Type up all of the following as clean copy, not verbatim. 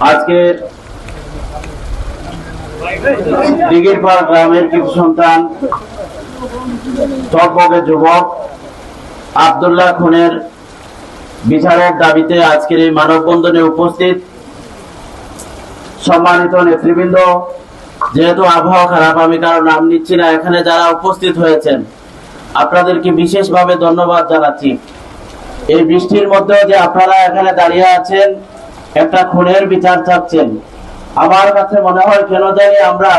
আজকে দিঘিরপাড় গ্রামের কিছু সন্তান টকবকে যুবক আব্দুল্লাহ খুনের বিচারের দাবিতে আজকের এই মানববন্ধনে উপস্থিত সম্মানিত নেতৃবৃন্দ। যেহেতু আবহাওয়া খারাপ, আমি কারো নাম নিচ্ছি না, এখানে যারা উপস্থিত হয়েছেন আপনাদেরকে বিশেষভাবে ধন্যবাদ জানাচ্ছি। এই বৃষ্টির মধ্যে যে আপনারা এখানে দাঁড়িয়ে আছেন, একটা খুনের বিচার চাচ্ছেন, আমার কাছে মনে হয় কেন জানি আমরা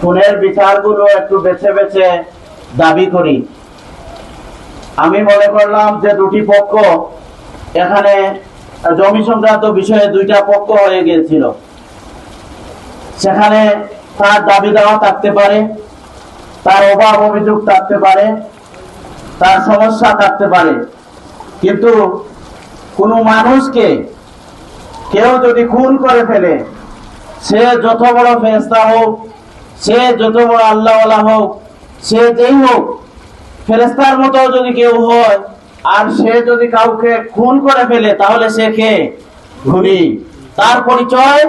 খুনের বিচারগুলো একটু বেছে বেছে দাবি করি। আমি মনে করলাম যে দুটি পক্ষ এখানে জমি সংক্রান্ত বিষয়ে দুইটা পক্ষ হয়ে গিয়েছিল, সেখানে তার দাবি দেওয়া থাকতে পারে, তার অভাব অভিযোগ থাকতে পারে, তার সমস্যা থাকতে পারে, কিন্তু কোনো মানুষকে কেউ যদি খুন করে ফেলে, সে যত বড় ফেরেশতা হোক, সে যত বড় আল্লাহওয়ালা হোক, সে যেই হোক, ফেরেশতার মতো যদি কেউ হয় আর সে যদি কাউকে খুন করে ফেলে, তাহলে সে কে? খুনি। তার পরিচয়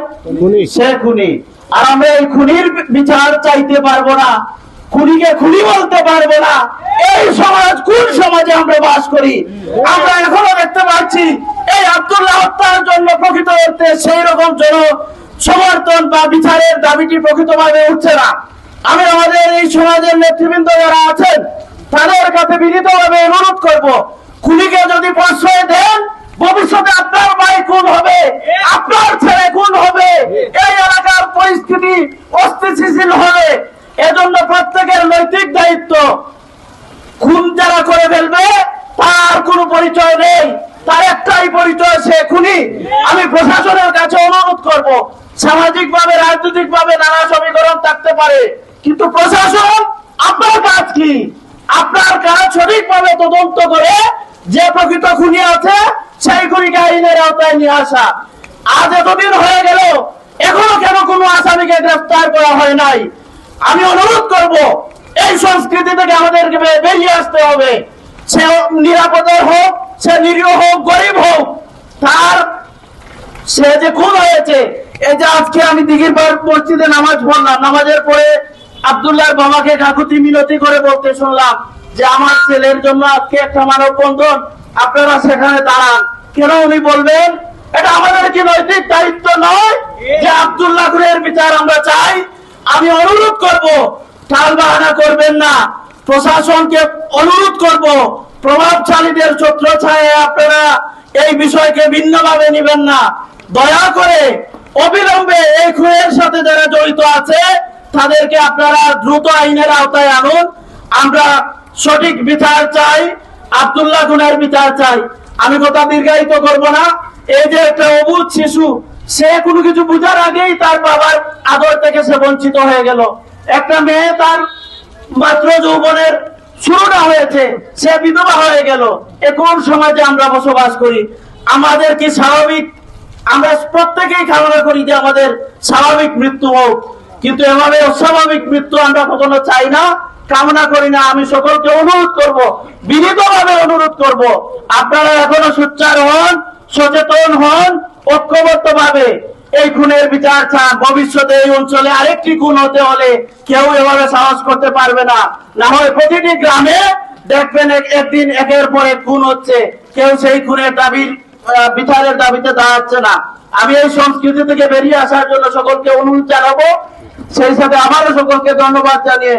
সে খুনি। আর আমরা এই খুনির বিচার চাইতে পারবো না, খুনিকে খুনি বলতে পারবো না। এই সমাজ কোন সমাজে আমরা বাস করি? আমরা এখনো দেখতে পাচ্ছি এই আব্দুল্লাহ হত্যার জন্য প্রকৃত অর্থে সেই রকম জন সমর্থন বা বিচারের দাবিটি প্রকৃতভাবে উঠছে না। আমি আমাদের এই সমাজের নেতৃবৃন্দ যারা আছেন তাদের কাছে বিনীতভাবে অনুরোধ করব, খুনিকে যদি প্রশ্রয় দেন, ভবিষ্যতে আপনার ভাই খুন হবে, আপনার ছেলে খুন হবে, এই এলাকার পরিস্থিতি অস্থিতিশীল হবে। এজন্য প্রত্যেকের নৈতিক দায়িত্ব, খুন যারা করে ফেলবে তার কোনো পরিচয় নেই, তার একটাই পরিচয়, সে খুনি। আমি প্রশাসনের কাছে অনুরোধ করব, সামাজিক ভাবে রাজনৈতিক ভাবে নানা সমীকরণ থাকতে পারে, কিন্তু প্রশাসন আপনার কাজ কি? আপনার কাজ সঠিকভাবে তদন্ত করে যে প্রকৃত খুনি আছে সেই খুনিকে আইনের আওতায় নিয়ে আসা। আজ এতদিন হয়ে গেল, এখনো কেন কোনো আসামিকে গ্রেফতার করা হয় নাই? আমি অনুরোধ করব, এই সংস্কৃতি থেকে আমাদেরকে বেরিয়ে আসতে হবে। সে নিরাপদে হোক, সে নিরীহ হোক, গরিব হোক, তার সে যে খুন হয়েছে। এই যে আজকে আমি দিঘিরপাড় মসজিদে নামাজ পড়লাম, নামাজের পরে আব্দুল্লাহর বাবাকে কাকুতি মিনতি করে বলতে শুনলাম যে আমার ছেলের জন্য আজকে একটা মানববন্ধন, আপনারা সেখানে দাঁড়ান। কেন উনি বলবেন? এটা আমাদের কি নৈতিক দায়িত্ব নয় যে আব্দুল্লাহ খুনের বিচার আমরা চাই? আমি অনুরোধ করব, টাল বাহানা করবেন না। প্রশাসনকে অনুরোধ করব, প্রভাবশালীদের ছত্রছায়ায় আপনারা এই বিষয়কে ভিন্নভাবে নেবেন না। দয়া করে অবিলম্বে এই খুনের সাথে যারা জড়িত আছে তাদেরকে আপনারা দ্রুত আইনের আওতায় আনুন। আমরা সঠিক বিচার চাই, আব্দুল্লাহ খুনের বিচার চাই। আমি কথা দীর্ঘায়িত করব না। এই যে একটা অবুঝ শিশু, সে কোনো কিছু বুঝার আগেই তার বাবার আদর থেকে সে বঞ্চিত হয়ে গেল। একটা মেয়ে, তার মাত্র যৌবনের শুরুটা হয়েছে, সে বিধবা হয়ে গেল। এখন সমাজে আমরা বসবাস করি, আমাদের কি স্বাভাবিক? আমরা প্রত্যেকেই কামনা করি যে আমাদের স্বাভাবিক মৃত্যু হোক, কিন্তু এভাবে অস্বাভাবিক মৃত্যু আমরা কখনো চাই না, কামনা করি না। আমি সকলকে অনুরোধ করব, বিনীতভাবে অনুরোধ করব, আপনারা এখনো সোচ্চার হন, সচেতন হন, ঐক্যবদ্ধভাবে এই খুনের বিচার চান। ভবিষ্যতে এই অঞ্চলে আরেকটি খুন হতে হলে কেউ এভাবে সাহস করতে পারবে না। না হয় প্রতিটি গ্রামে দেখবেন একদিন একের পর এক খুন হচ্ছে, কেউ সেই খুনের দাবি বিচারের দাবিতে দাঁড়াচ্ছে না। আমি এই সংস্কৃতি থেকে বেরিয়ে আসার জন্য সকলকে অনুরোধ জানাবো। সেই সাথে আবারও সকলকে ধন্যবাদ জানিয়ে